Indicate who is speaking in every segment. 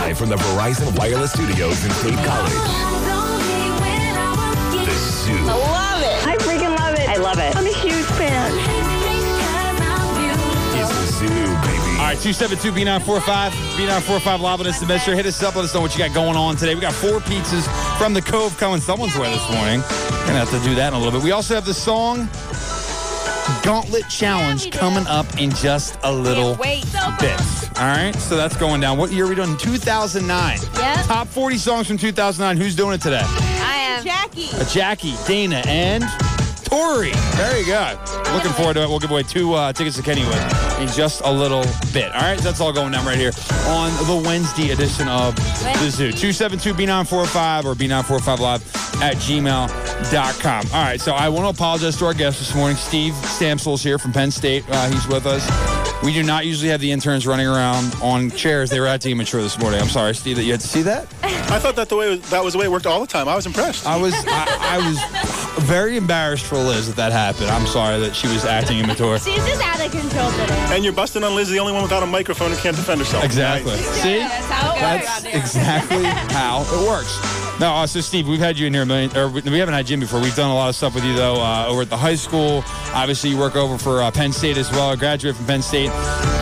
Speaker 1: Live from the Verizon Wireless Studios in State College. The Zoo.
Speaker 2: I love it. I freaking love it. I love it. I'm a huge fan.
Speaker 1: It's the Zoo, baby.
Speaker 3: All right, 272 B945. B945 live on this semester. Hit us up. Let us know what you got going on today. We got 4 pizzas from the Cove coming someone's way this morning. Gonna have to do that in a little bit. We also have the song Gauntlet Challenge coming up in just a little bit. All right, so that's going down. What year are we doing? 2009.
Speaker 4: Yeah.
Speaker 3: Top 40 songs from 2009. Who's doing it today?
Speaker 4: I am.
Speaker 5: Jackie.
Speaker 3: Jackie, Dana, and Tori. Very good. Looking forward to it. We'll give away 2 tickets to Kennywood in just a little bit. All right, so that's all going down right here on the Wednesday edition of The Zoo. 272-B945 or B945live@gmail.com. All right, so I want to apologize to our guest this morning. Steve Sampsell's here from Penn State. He's with us. We do not usually have the interns running around on chairs. They were acting immature this morning. I'm sorry, Steve, that you had to see that.
Speaker 6: I thought that was the way it worked all the time. I was impressed.
Speaker 3: I was very embarrassed for Liz that happened. I'm sorry that she was acting immature.
Speaker 4: She's just out of control today.
Speaker 6: And you're busting on Liz, the only one without a microphone who can't defend herself.
Speaker 3: Exactly.
Speaker 6: Nice.
Speaker 3: See?
Speaker 4: That's
Speaker 3: exactly how it works. No, so Steve, we've had you in here we haven't had Jim before. We've done a lot of stuff with you, though, over at the high school. Obviously, you work over for Penn State as well. I graduated from Penn State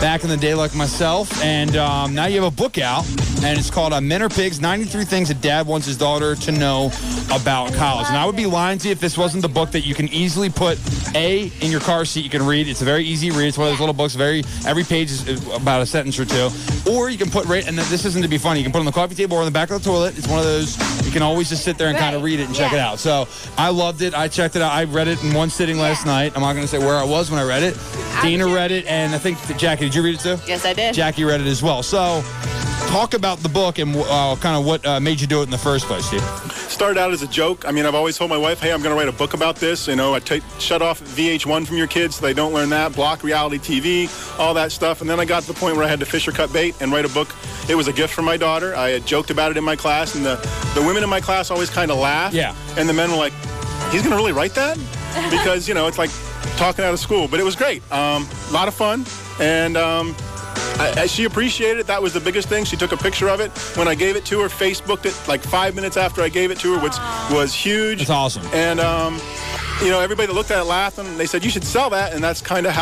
Speaker 3: back in the day like myself. And now you have a book out, and it's called Men Are Pigs, 93 Things a Dad Wants His Daughter to Know About College. And I would be lying to you if this wasn't the book that you can easily put, in your car seat. You can read. It's a very easy read. It's one of those little books. Every page is about a sentence or 2. Or you can put and this isn't to be funny, you can put it on the coffee table or on the back of the toilet. It's one of those, you can always just sit there and kind of read it and check it out. So I loved it. I checked it out. I read it in one sitting last night. I'm not going to say where I was when I read it. Dana read it, and I think, Jackie, did you read it too?
Speaker 5: Yes, I did.
Speaker 3: Jackie read it as well. So talk about the book and kind of what made you do it in the first place, Steve.
Speaker 6: Started out as a joke. I mean, I've always told my wife, hey, I'm going to write a book about this. You know, shut off VH1 from your kids so they don't learn that, block reality TV, all that stuff. And then I got to the point where I had to fish or cut bait and write a book. It was a gift from my daughter. I had joked about it in my class, and the women in my class always kind of laughed. Yeah. And the men were like, he's going to really write that? Because, it's like talking out of school. But it was great. A lot of fun. And she appreciated it. That was the biggest thing. She took a picture of it. When I gave it to her, Facebooked it like 5 minutes after I gave it to her, which was huge.
Speaker 3: That's awesome.
Speaker 6: And, everybody that looked at it laughed, and they said, you should sell that. And that's kind of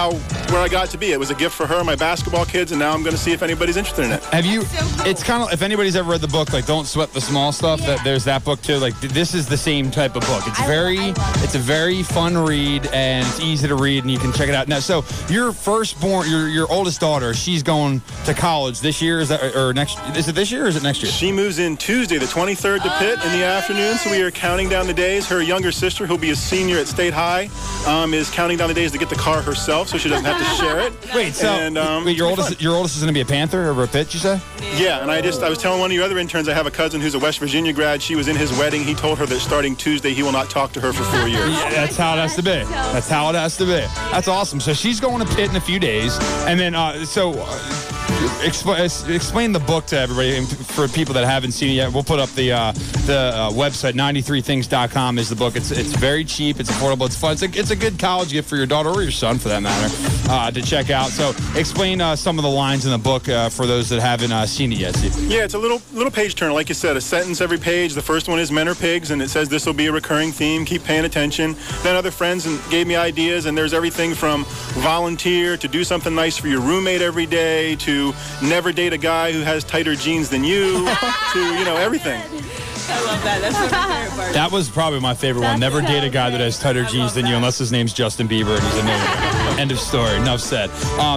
Speaker 6: where I got to be. It was a gift for her and my basketball kids, and now I'm going to see if anybody's interested in it.
Speaker 3: Have you, it's kind of, if anybody's ever read the book, like Don't Sweat the Small Stuff, that there's that book too. Like, this is the same type of book. It's it's a very fun read, and it's easy to read, and you can check it out. Now, so your firstborn, your oldest daughter, she's going to college this year, is it this year or is it next year?
Speaker 6: She moves in Tuesday, the 23rd to Pitt in the afternoon, so we are counting down the days. Her younger sister, who'll be a senior at State High, is counting down the days to get the car herself, so she doesn't have to share it.
Speaker 3: Wait, so your oldest is going to be a Panther over a Pitt, you say?
Speaker 6: Yeah, and I was telling one of your other interns, I have a cousin who's a West Virginia grad. She was in his wedding. He told her that starting Tuesday, he will not talk to her for 4 years.
Speaker 3: Yeah, that's how it has to be. That's how it has to be. That's awesome. So she's going to Pitt in a few days, and then explain the book to everybody for people that haven't seen it yet. We'll put up the website 93things.com is the book. It's very cheap. It's affordable. It's fun. It's a good college gift for your daughter or your son, for that matter, to check out. So explain some of the lines in the book for those that haven't seen it yet, Steve.
Speaker 6: Yeah, it's a little page turner, like you said, a sentence every page. The first one is Men Are Pigs, and it says this will be a recurring theme. Keep paying attention. Then other friends gave me ideas, and there's everything from volunteer to do something nice for your roommate every day to never date a guy who has tighter jeans than you to, everything.
Speaker 5: I love that. That's my favorite part.
Speaker 3: That was probably my favorite one. Never date a guy that has tighter jeans than you, unless his name's Justin Bieber and he's a millionaire. End of story. Enough said.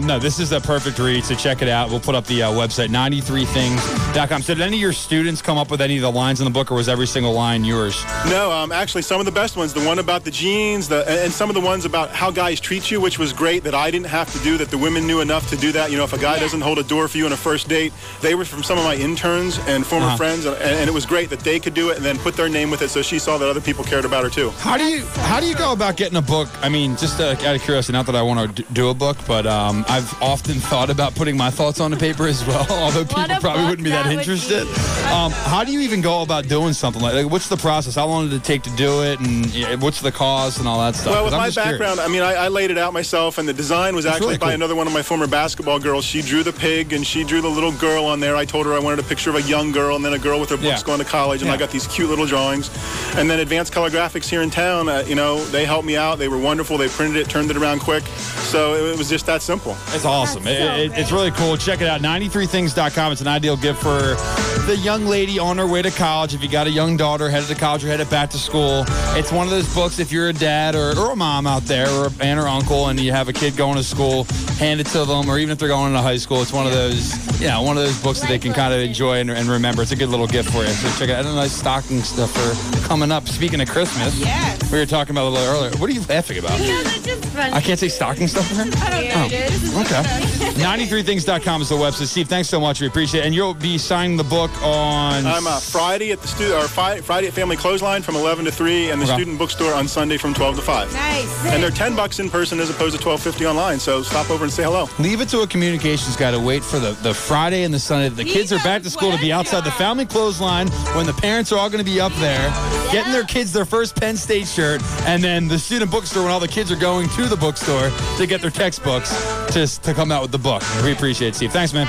Speaker 3: No, this is a perfect read, so check it out. We'll put up the website, 93things.com. So did any of your students come up with any of the lines in the book, or was every single line yours?
Speaker 6: No, actually, some of the best ones, the one about the jeans, and some of the ones about how guys treat you, which was great, that I didn't have to do, that the women knew enough to do that. If a guy doesn't hold a door for you on a first date, they were from some of my interns and former friends, and it was great that they could do it and then put their name with it, so she saw that other people cared about her too.
Speaker 3: How do you go about getting a book? I mean, just out of curiosity, not that I want to do a book, but I've often thought about putting my thoughts on the paper as well, although people probably wouldn't be that interested. How do you even go about doing something like what's the process? How long did it take to do it, and what's the cost and all that stuff?
Speaker 6: Well, with my background, I mean, I laid it out myself, and the design was actually really by another one of my former basketball girls. She drew the pig, and she drew the little girl on there. I told her I wanted a picture of a young girl and then a girl with her books going to college, and I got these cute little drawings. And then Advanced Color Graphics here in town, they helped me out. They were wonderful. They printed it, turned it around quick. So it was just that simple.
Speaker 3: It's awesome. It's really cool. Check it out, 93things.com. It's an ideal gift for the young lady on her way to college. If you got a young daughter headed to college or headed back to school, it's one of those books if you're a dad or a mom out there or an aunt or uncle and you have a kid going to school, hand it to them, or even if they're going into high school, it's one of those, one of those books that they can kind of enjoy and remember. It's a good little gift for you. So check it out. A nice stocking stuffer coming up. Speaking of Christmas, we were talking about a little earlier. What are you laughing about?
Speaker 4: Because it's just funny.
Speaker 3: I can't say stocking stuffer?
Speaker 4: I don't know.
Speaker 3: Okay. 93things.com is the website. Steve, thanks so much. We appreciate it. And you'll be signing the book on...
Speaker 6: Friday at the Friday at Family Clothesline from 11 to 3, and the student bookstore on Sunday from 12 to 5.
Speaker 4: Nice.
Speaker 6: And they're $10 in person as opposed to $12.50 online, so stop over and say hello.
Speaker 3: Leave it to a communications guy to wait for the Friday and the Sunday. The kids are back to school to be outside the Family Clothesline when the parents are all going to be up there getting their kids their first Penn State shirt, and then the student bookstore when all the kids are going to the bookstore to get their textbooks just to come out with the book. We appreciate it, Steve. Thanks, man.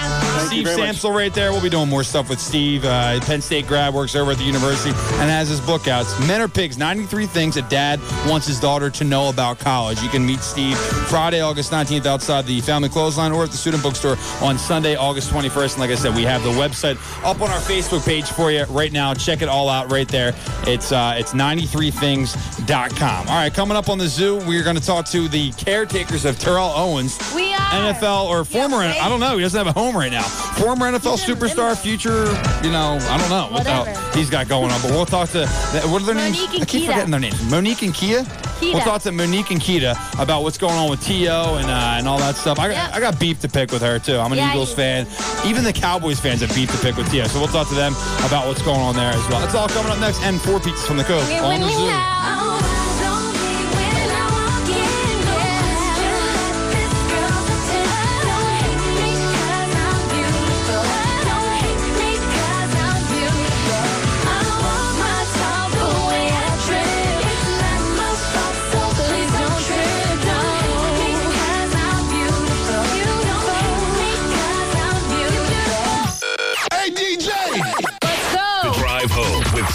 Speaker 3: Steve Sampsell right there. We'll be doing more stuff with Steve. Penn State grad, works over at the university and has his book out. It's Men Are Pigs, 93 Things a Dad Wants His Daughter to Know About College. You can meet Steve Friday, August 19th outside the Family Clothesline or at the student bookstore on Sunday, August 21st. And like I said, we have the website up on our Facebook page for you right now. Check it all out right there. It's 93things.com. All right, coming up on the Zoo, we're going to talk to the caretakers of Terrell Owens.
Speaker 4: We are.
Speaker 3: NFL or former, I don't know. He doesn't have a home right now. Former NFL superstar, future, I don't know what he's got going on. But we'll talk to, what are their names? I keep forgetting their names. Monique and Kia? We'll talk to Monique and Keita about what's going on with T.O. and all that stuff. I got beef to pick with her, too. I'm an Eagles fan. Even the Cowboys fans have beef to pick with T.O. So we'll talk to them about what's going on there as well. That's all coming up next. And 4 pizzas from the Cove on the Zoo.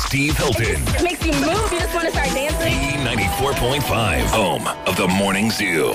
Speaker 1: Steve Hilton.
Speaker 2: Makes you move. You just want to start dancing.
Speaker 1: B94.5, home of the Morning Zoo.